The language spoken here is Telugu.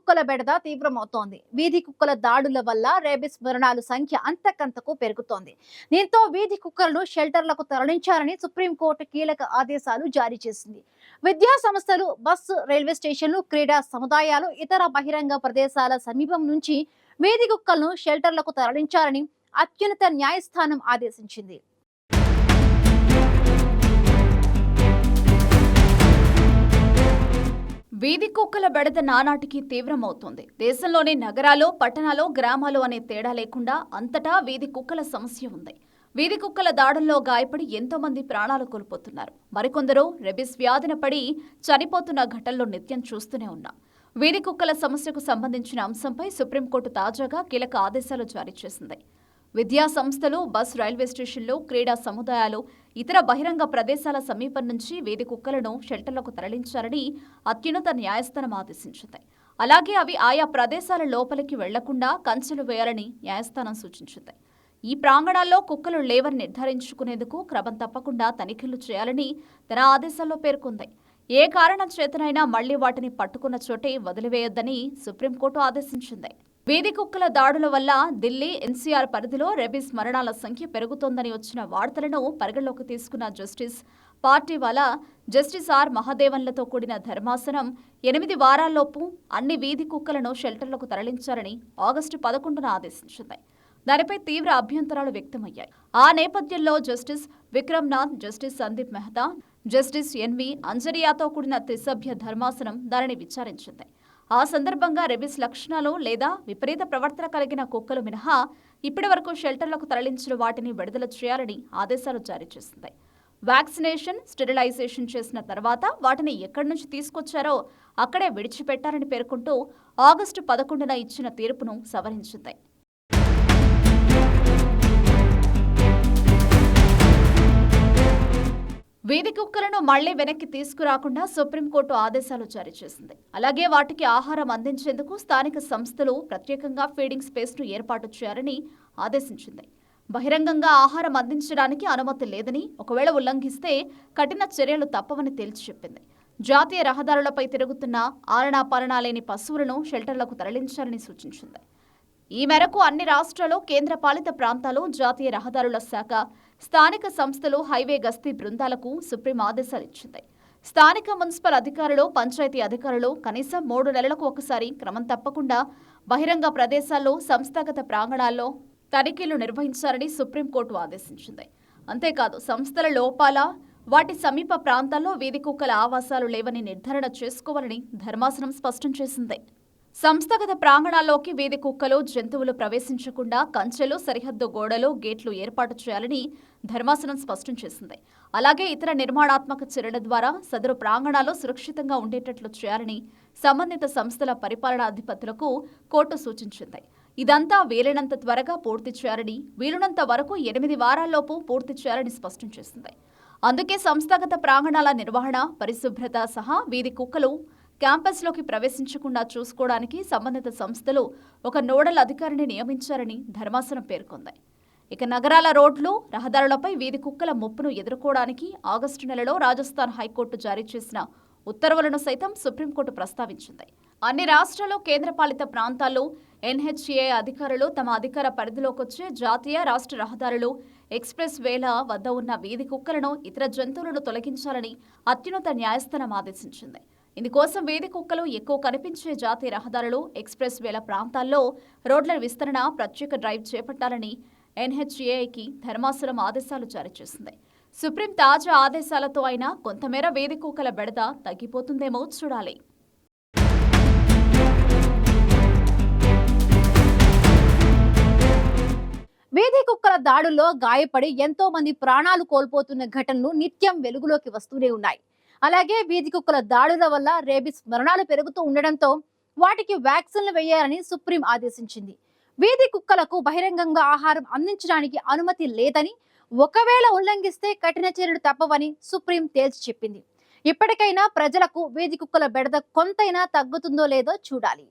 కుక్కల బెడద తీవ్రమవుతోంది. వీధి కుక్కల దాడుల వల్ల రేబిస్ మరణాల సంఖ్య అంతకంతకు పెరుగుతోంది. దీంతో వీధి కుక్కలను షెల్టర్లకు తరలించాలని సుప్రీంకోర్టు కీలక ఆదేశాలు జారీ చేసింది. విద్యా సంస్థలు, బస్సు, రైల్వే స్టేషన్లు, క్రీడా సముదాయాలు, ఇతర బహిరంగ ప్రదేశాల సమీపం నుంచి వీధి కుక్కలను షెల్టర్లకు తరలించాలని అత్యున్నత న్యాయస్థానం ఆదేశించింది. వీధి కుక్కల బెడద నానాటికి తీవ్రమవుతోంది. దేశంలోని నగరాలు, పట్టణాలు, గ్రామాలు అనే తేడా లేకుండా అంతటా వీధి కుక్కల సమస్య ఉంది. వీధి కుక్కల దాడుల్లో గాయపడి ఎంతో మంది ప్రాణాలు కోల్పోతున్నారు. మరికొందరు రెబిస్ వ్యాధిన పడి చనిపోతున్న ఘటనలు నిత్యం చూస్తూనే ఉన్నాం. వీధి కుక్కల సమస్యకు సంబంధించిన అంశంపై సుప్రీంకోర్టు తాజాగా కీలక ఆదేశాలు జారీ చేసింది. విద్యా సంస్థలు, బస్, రైల్వే స్టేషన్లు, క్రీడా సముదాయాలు, ఇతర బహిరంగ ప్రదేశాల సమీపం నుంచి వీధి కుక్కలను షెల్టర్లకు తరలించాలని అత్యున్నత న్యాయస్థానం ఆదేశించింది. అలాగే అవి ఆయా ప్రదేశాల లోపలికి వెళ్లకుండా కంచెలు వేయాలని న్యాయస్థానం సూచించింది. ఈ ప్రాంగణాల్లో కుక్కలు లేవని నిర్ధారించుకునేందుకు క్రమం తప్పకుండా తనిఖీలు చేయాలని తన ఆదేశాల్లో పేర్కొంది. ఏ కారణం చేతనైనా మళ్లీ వాటిని పట్టుకున్న చోటే వదిలివేయొద్దని సుప్రీంకోర్టు ఆదేశించింది. వీధి కుక్కల దాడుల వల్ల ఢిల్లీ ఎన్సీఆర్ పరిధిలో రెబిస్ మరణాల సంఖ్య పెరుగుతోందని వచ్చిన వార్తలను పరిగణలోకి తీసుకున్న జస్టిస్ పార్టీవాలా, జస్టిస్ ఆర్ మహాదేవన్లతో కూడిన ధర్మాసనం 8 వారాల్లోపు అన్ని వీధి కుక్కలను షెల్టర్లకు తరలించాలని ఆగస్టు 11న ఆదేశించింది. దానిపై తీవ్ర అభ్యంతరాలు వ్యక్తమయ్యాయి. ఆ నేపథ్యంలో justice Vikramnath, justice Sandeep Mehta, justice N V అంజరియాతో కూడిన త్రిసభ్య ధర్మాసనం దానిని విచారించింది. ఆ సందర్భంగా రెబిస్ లక్షణాలు లేదా విపరీత ప్రవర్తన కలిగిన కుక్కలు మినహా ఇప్పటి వరకు షెల్టర్లకు తరలించిన వాటిని విడుదల చేయాలని ఆదేశాలు జారీ చేసింది. వ్యాక్సినేషన్, స్టెరిలైజేషన్ చేసిన తర్వాత వాటిని ఎక్కడి నుంచి తీసుకొచ్చారో అక్కడే విడిచిపెట్టారని పేర్కొంటూ ఆగస్టు 11న ఇచ్చిన తీర్పును సవరించింది. వీధి కుక్కలను మళ్లీ వెనక్కి తీసుకురాకుండా సుప్రీంకోర్టు ఆదేశాలు జారీ చేసింది. అలాగే వాటికి ఆహారం అందించేందుకు స్థానిక సంస్థలు ప్రత్యేకంగా ఫీడింగ్ స్పేస్ను ఏర్పాటు చేయాలని ఆదేశించింది. బహిరంగంగా ఆహారం అందించడానికి అనుమతి లేదని, ఒకవేళ ఉల్లంఘిస్తే కఠిన చర్యలు తప్పవని తేల్చి చెప్పింది. జాతీయ రహదారులపై తిరుగుతున్న ఆలనాపాలనా లేని పశువులను షెల్టర్లకు తరలించాలని సూచించింది. ఈ మేరకు అన్ని రాష్ట్రాలు, కేంద్రపాలిత ప్రాంతాలు, జాతీయ రహదారుల శాఖ, స్థానిక సంస్థలు, హైవే గస్తీ బృందాలకు సుప్రీం ఆదేశాలిచ్చింది. స్థానిక మున్సిపల్ అధికారులు, పంచాయతీ అధికారులు కనీసం 3 నెలలకు ఒకసారి క్రమం తప్పకుండా బహిరంగ ప్రదేశాల్లో, సంస్థాగత ప్రాంగణాల్లో తనిఖీలు నిర్వహించాలని సుప్రీంకోర్టు ఆదేశించింది. అంతేకాదు సంస్థల లోపాల, వాటి సమీప ప్రాంతాల్లో వీధి కుక్కల ఆవాసాలు లేవని నిర్ధారణ చేసుకోవాలని ధర్మాసనం స్పష్టం చేసింది. సంస్థాగత ప్రాంగణాల్లోకి వీధి కుక్కలు, జంతువులు ప్రవేశించకుండా కంచెలు, సరిహద్దు గోడలు, గేట్లు ఏర్పాటు చేయాలని ధర్మాసనం స్పష్టం చేసింది. అలాగే ఇతర నిర్మాణాత్మక చర్యల ద్వారా సదరు ప్రాంగణాలు సురక్షితంగా ఉండేటట్లు చేయాలని సంబంధిత సంస్థల పరిపాలనాధిపతులకు కోర్టు సూచించింది. ఇదంతా వీలైనంత త్వరగా పూర్తి చేయాలని, వీలునంత వరకు 8 వారాల్లోపు పూర్తి చేయాలని స్పష్టం చేసింది. అందుకే సంస్థాగత ప్రాంగణాల నిర్వహణ, పరిశుభ్రత సహా వీధి కుక్కలు క్యాంపస్లోకి ప్రవేశించకుండా చూసుకోవడానికి సంబంధిత సంస్థలు ఒక నోడల్ అధికారిని నియమించారని ధర్మాసనం పేర్కొంది. ఇక నగరాల రోడ్లు, రహదారులపై వీధి కుక్కల ముప్పును ఎదుర్కోవడానికి ఆగస్టు నెలలో రాజస్థాన్ హైకోర్టు జారీ చేసిన ఉత్తర్వులను సైతం సుప్రీంకోర్టు ప్రస్తావించింది. అన్ని రాష్ట్రాలు, కేంద్రపాలిత ప్రాంతాల్లో ఎన్హెచ్ఏ అధికారులు తమ అధికార పరిధిలోకొచ్చే జాతీయ, రాష్ట్ర రహదారులు, ఎక్స్ప్రెస్ వేల వద్ద ఉన్న వీధి కుక్కలను, ఇతర జంతువులను తొలగించాలని అత్యున్నత న్యాయస్థానం ఆదేశించింది. ఇందుకోసం వీధి కుక్కలు ఎక్కువ కనిపించే జాతీయ రహదారులు, ఎక్స్ప్రెస్ వేల ప్రాంతాల్లో రోడ్ల విస్తరణ, ప్రత్యేక డ్రైవ్ చేపట్టాలని ఎన్హెచ్ఏకి ధర్మాసనం ఆదేశాలు జారీ చేసింది. సుప్రీం తాజా ఆదేశాలతో అయినా కొంతమేర వీధి కుక్కల బెడద తగ్గిపోతుందేమో చూడాలి. వీధి కుక్కల దాడుల్లో గాయపడి ఎంతో మంది ప్రాణాలు కోల్పోతున్న ఘటనలు నిత్యం వెలుగులోకి వస్తూనే ఉన్నాయి. అలాగే వీధి కుక్కల దాడుల వల్ల రేబిస్ మరణాలు పెరుగుతూ ఉండడంతో వాటికి వ్యాక్సిన్లు వేయాలని సుప్రీం ఆదేశించింది. వీధి కుక్కలకు బహిరంగంగా ఆహారం అందించడానికి అనుమతి లేదని, ఒకవేళ ఉల్లంఘిస్తే కఠిన చర్యలు తప్పవని సుప్రీం తేల్చి చెప్పింది. ఇప్పటికైనా ప్రజలకు వీధి కుక్కల బెడద కొంతైనా తగ్గుతుందో లేదో చూడాలి.